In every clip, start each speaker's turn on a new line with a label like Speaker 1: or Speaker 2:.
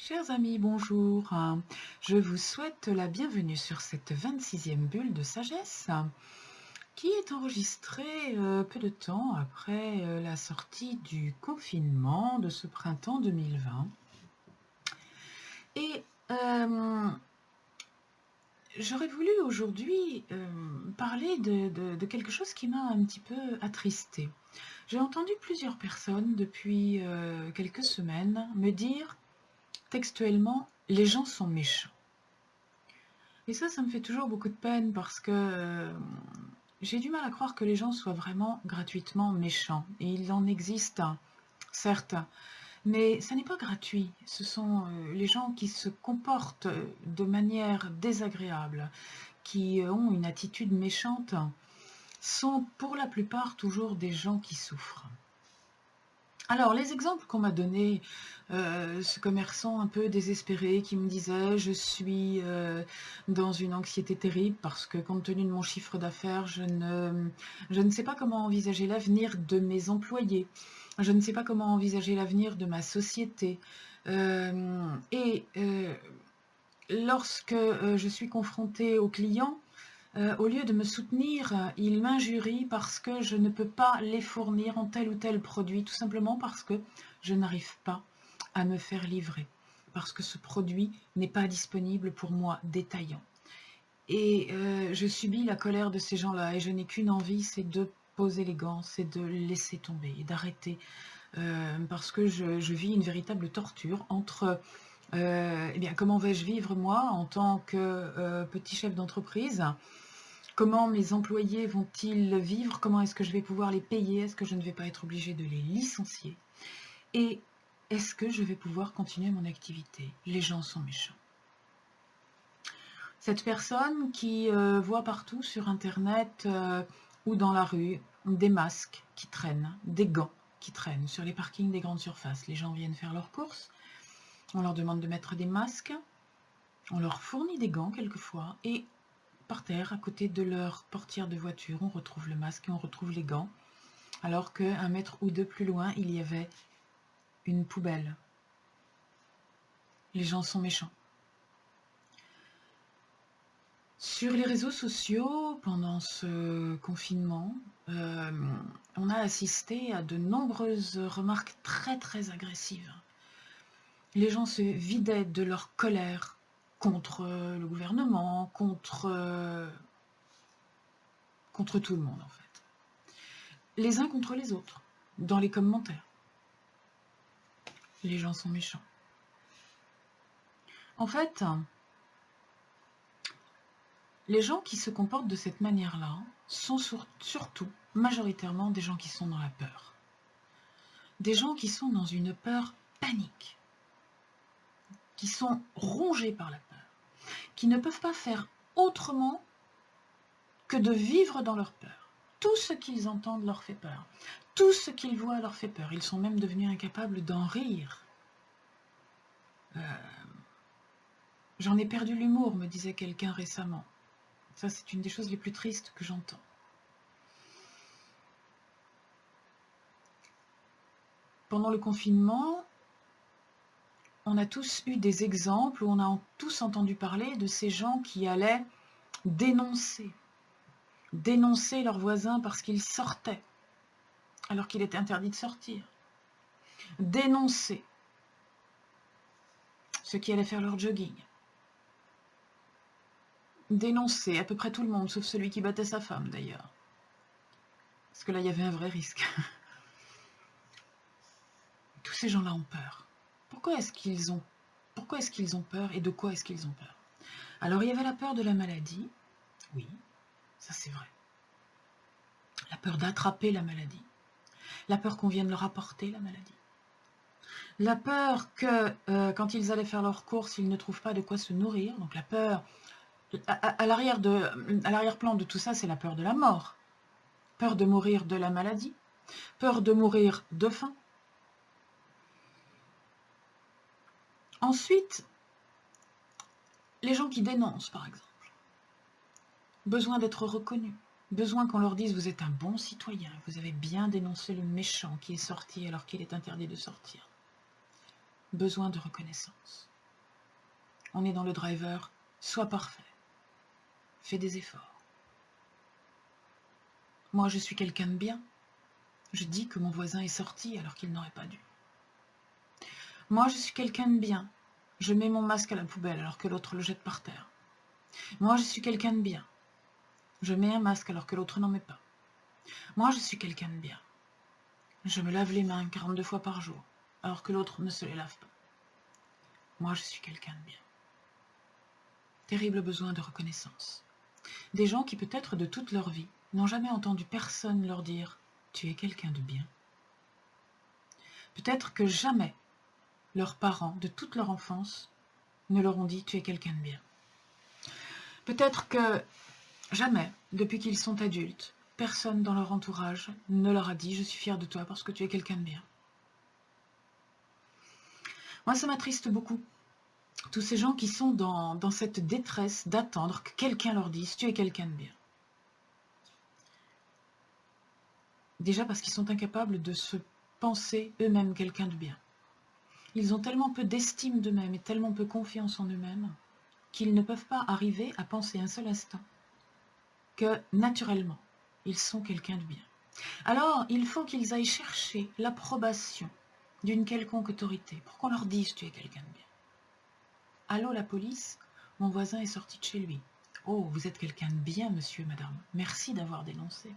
Speaker 1: Chers amis, bonjour. Je vous souhaite la bienvenue sur cette 26e bulle de sagesse qui est enregistrée peu de temps après la sortie du confinement de ce printemps 2020. Et j'aurais voulu aujourd'hui parler de quelque chose qui m'a un petit peu attristée. J'ai entendu plusieurs personnes depuis quelques semaines me dire textuellement, les gens sont méchants. Et ça me fait toujours beaucoup de peine parce que j'ai du mal à croire que les gens soient vraiment gratuitement méchants. Et il en existe, certes, mais ça n'est pas gratuit. Ce sont les gens qui se comportent de manière désagréable, qui ont une attitude méchante, sont pour la plupart toujours des gens qui souffrent. Alors, les exemples qu'on m'a donnés, ce commerçant un peu désespéré qui me disait: «Je suis, dans une anxiété terrible parce que compte tenu de mon chiffre d'affaires, je ne sais pas comment envisager l'avenir de mes employés. Je ne sais pas comment envisager l'avenir de ma société». Lorsque, je suis confrontée aux clients, au lieu de me soutenir, ils m'injurient parce que je ne peux pas les fournir en tel ou tel produit, tout simplement parce que je n'arrive pas à me faire livrer, parce que ce produit n'est pas disponible pour moi détaillant. Et je subis la colère de ces gens-là et je n'ai qu'une envie, c'est de poser les gants, c'est de laisser tomber et d'arrêter, parce que je vis une véritable torture entre, eh bien, comment vais-je vivre moi en tant que, petit chef d'entreprise? Comment mes employés vont-ils vivre? Comment est-ce que je vais pouvoir les payer? Est-ce que je ne vais pas être obligée de les licencier? Et est-ce que je vais pouvoir continuer mon activité? Les gens sont méchants. Cette personne qui voit partout sur internet ou dans la rue des masques qui traînent, des gants qui traînent sur les parkings des grandes surfaces. Les gens viennent faire leurs courses, on leur demande de mettre des masques, on leur fournit des gants quelquefois et par terre, à côté de leur portière de voiture, on retrouve le masque et on retrouve les gants, alors qu'un mètre ou deux plus loin, il y avait une poubelle. Les gens sont méchants. Sur les réseaux sociaux, pendant ce confinement, on a assisté à de nombreuses remarques très très agressives. Les gens se vidaient de leur colère contre le gouvernement, contre tout le monde en fait. Les uns contre les autres, dans les commentaires. Les gens sont méchants. En fait, les gens qui se comportent de cette manière-là sont surtout, majoritairement, des gens qui sont dans la peur. Des gens qui sont dans une peur panique, qui sont rongés par la peur, qui ne peuvent pas faire autrement que de vivre dans leur peur. Tout ce qu'ils entendent leur fait peur. Tout ce qu'ils voient leur fait peur. Ils sont même devenus incapables d'en rire. J'en ai perdu l'humour, me disait quelqu'un récemment. Ça, c'est une des choses les plus tristes que j'entends. Pendant le confinement, on a tous eu des exemples où on a tous entendu parler de ces gens qui allaient dénoncer leurs voisins parce qu'ils sortaient, alors qu'il était interdit de sortir. Dénoncer ceux qui allaient faire leur jogging. Dénoncer à peu près tout le monde, sauf celui qui battait sa femme d'ailleurs. Parce que là, il y avait un vrai risque. Tous ces gens-là ont peur. Pourquoi est-ce qu'ils ont peur et de quoi est-ce qu'ils ont peur? Alors, il y avait la peur de la maladie. Oui, ça c'est vrai. La peur d'attraper la maladie. La peur qu'on vienne leur apporter la maladie. La peur que, quand ils allaient faire leurs courses, ils ne trouvent pas de quoi se nourrir. Donc la peur, à l'arrière-plan de tout ça, c'est la peur de la mort. Peur de mourir de la maladie. Peur de mourir de faim. Ensuite, les gens qui dénoncent, par exemple. Besoin d'être reconnus. Besoin qu'on leur dise: vous êtes un bon citoyen, vous avez bien dénoncé le méchant qui est sorti alors qu'il est interdit de sortir. Besoin de reconnaissance. On est dans le driver, sois parfait. Fais des efforts. Moi, je suis quelqu'un de bien. Je dis que mon voisin est sorti alors qu'il n'aurait pas dû. Moi, je suis quelqu'un de bien. Je mets mon masque à la poubelle alors que l'autre le jette par terre. Moi, je suis quelqu'un de bien. Je mets un masque alors que l'autre n'en met pas. Moi, je suis quelqu'un de bien. Je me lave les mains 42 fois par jour alors que l'autre ne se les lave pas. Moi, je suis quelqu'un de bien. Terrible besoin de reconnaissance. Des gens qui, peut-être de toute leur vie, n'ont jamais entendu personne leur dire « tu es quelqu'un de bien ». Peut-être que jamais leurs parents, de toute leur enfance, ne leur ont dit « tu es quelqu'un de bien ». Peut-être que jamais, depuis qu'ils sont adultes, personne dans leur entourage ne leur a dit « je suis fier de toi parce que tu es quelqu'un de bien ». Moi, ça m'attriste beaucoup. Tous ces gens qui sont dans cette détresse d'attendre que quelqu'un leur dise « tu es quelqu'un de bien ». Déjà parce qu'ils sont incapables de se penser eux-mêmes quelqu'un de bien. Ils ont tellement peu d'estime d'eux-mêmes et tellement peu confiance en eux-mêmes qu'ils ne peuvent pas arriver à penser un seul instant que, naturellement, ils sont quelqu'un de bien. Alors, il faut qu'ils aillent chercher l'approbation d'une quelconque autorité pour qu'on leur dise « tu es quelqu'un de bien ». Allô, la police, mon voisin est sorti de chez lui. Oh, vous êtes quelqu'un de bien, monsieur, madame. Merci d'avoir dénoncé.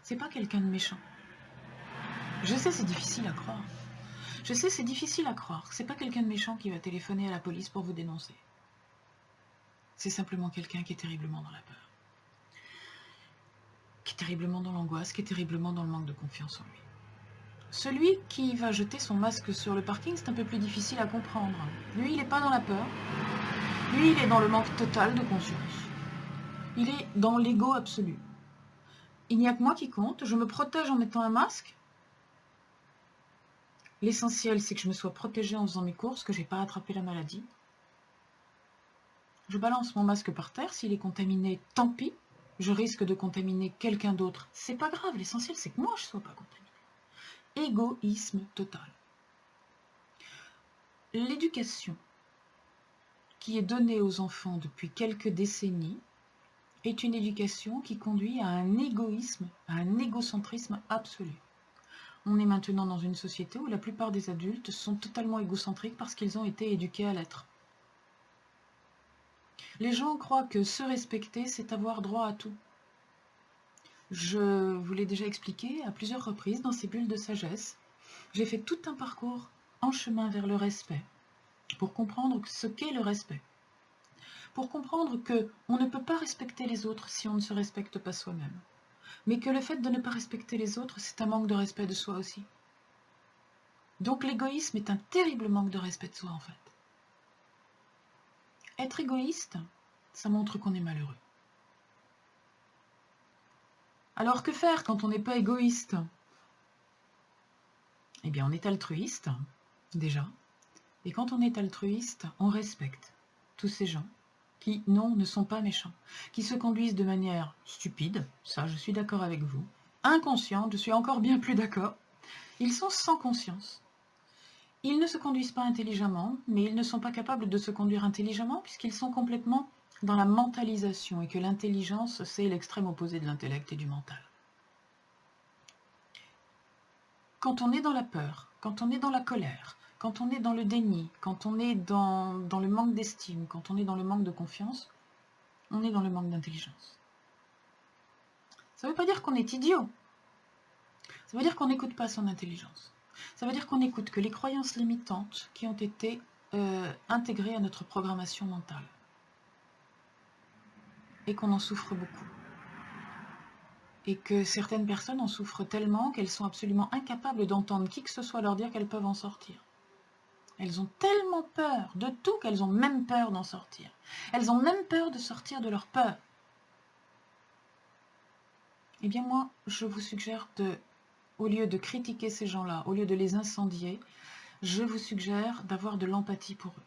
Speaker 1: C'est pas quelqu'un de méchant. Je sais, c'est difficile à croire. Je sais, c'est difficile à croire. C'est pas quelqu'un de méchant qui va téléphoner à la police pour vous dénoncer. C'est simplement quelqu'un qui est terriblement dans la peur. Qui est terriblement dans l'angoisse, qui est terriblement dans le manque de confiance en lui. Celui qui va jeter son masque sur le parking, c'est un peu plus difficile à comprendre. Lui, il n'est pas dans la peur. Lui, il est dans le manque total de conscience. Il est dans l'ego absolu. Il n'y a que moi qui compte. Je me protège en mettant un masque. L'essentiel, c'est que je me sois protégée en faisant mes courses, que je n'ai pas attrapé la maladie. Je balance mon masque par terre. S'il est contaminé, tant pis. Je risque de contaminer quelqu'un d'autre. C'est pas grave. L'essentiel, c'est que moi, je ne sois pas contaminé. Égoïsme total. L'éducation qui est donnée aux enfants depuis quelques décennies est une éducation qui conduit à un égoïsme, à un égocentrisme absolu. On est maintenant dans une société où la plupart des adultes sont totalement égocentriques parce qu'ils ont été éduqués à l'être. Les gens croient que se respecter, c'est avoir droit à tout. Je vous l'ai déjà expliqué à plusieurs reprises dans ces bulles de sagesse. J'ai fait tout un parcours en chemin vers le respect pour comprendre ce qu'est le respect. Pour comprendre qu'on ne peut pas respecter les autres si on ne se respecte pas soi-même. Mais que le fait de ne pas respecter les autres, c'est un manque de respect de soi aussi. Donc l'égoïsme est un terrible manque de respect de soi en fait. Être égoïste, ça montre qu'on est malheureux. Alors que faire quand on n'est pas égoïste? Eh bien on est altruiste, déjà. Et quand on est altruiste, on respecte tous ces gens qui, non, ne sont pas méchants, qui se conduisent de manière stupide, ça je suis d'accord avec vous, inconsciente, je suis encore bien plus d'accord, ils sont sans conscience. Ils ne se conduisent pas intelligemment, mais ils ne sont pas capables de se conduire intelligemment puisqu'ils sont complètement dans la mentalisation et que l'intelligence, c'est l'extrême opposé de l'intellect et du mental. Quand on est dans la peur, quand on est dans la colère, quand on est dans le déni, quand on est dans le manque d'estime, quand on est dans le manque de confiance, on est dans le manque d'intelligence. Ça ne veut pas dire qu'on est idiot. Ça veut dire qu'on n'écoute pas son intelligence. Ça veut dire qu'on n'écoute que les croyances limitantes qui ont été intégrées à notre programmation mentale. Et qu'on en souffre beaucoup. Et que certaines personnes en souffrent tellement qu'elles sont absolument incapables d'entendre qui que ce soit leur dire qu'elles peuvent en sortir. Elles ont tellement peur de tout qu'elles ont même peur d'en sortir. Elles ont même peur de sortir de leur peur. Eh bien moi, je vous suggère au lieu de critiquer ces gens-là, au lieu de les incendier, je vous suggère d'avoir de l'empathie pour eux.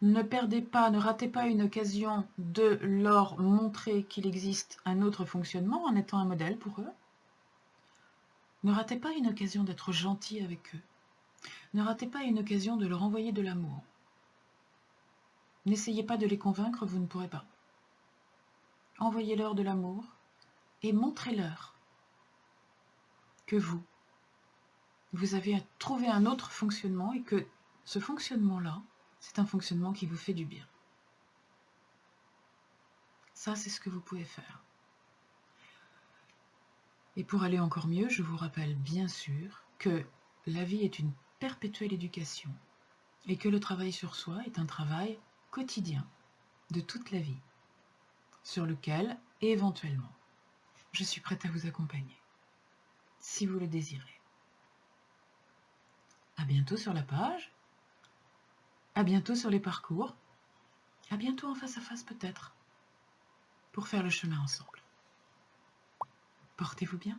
Speaker 1: Ne perdez pas, ne ratez pas une occasion de leur montrer qu'il existe un autre fonctionnement en étant un modèle pour eux. Ne ratez pas une occasion d'être gentil avec eux. Ne ratez pas une occasion de leur envoyer de l'amour. N'essayez pas de les convaincre, vous ne pourrez pas. Envoyez-leur de l'amour et montrez-leur que vous avez trouvé un autre fonctionnement et que ce fonctionnement-là, c'est un fonctionnement qui vous fait du bien. Ça, c'est ce que vous pouvez faire. Et pour aller encore mieux, je vous rappelle bien sûr que la vie est une perpétuelle éducation et que le travail sur soi est un travail quotidien de toute la vie, sur lequel, éventuellement, je suis prête à vous accompagner, si vous le désirez. À bientôt sur la page, à bientôt sur les parcours, à bientôt en face à face peut-être, pour faire le chemin ensemble. Portez-vous bien.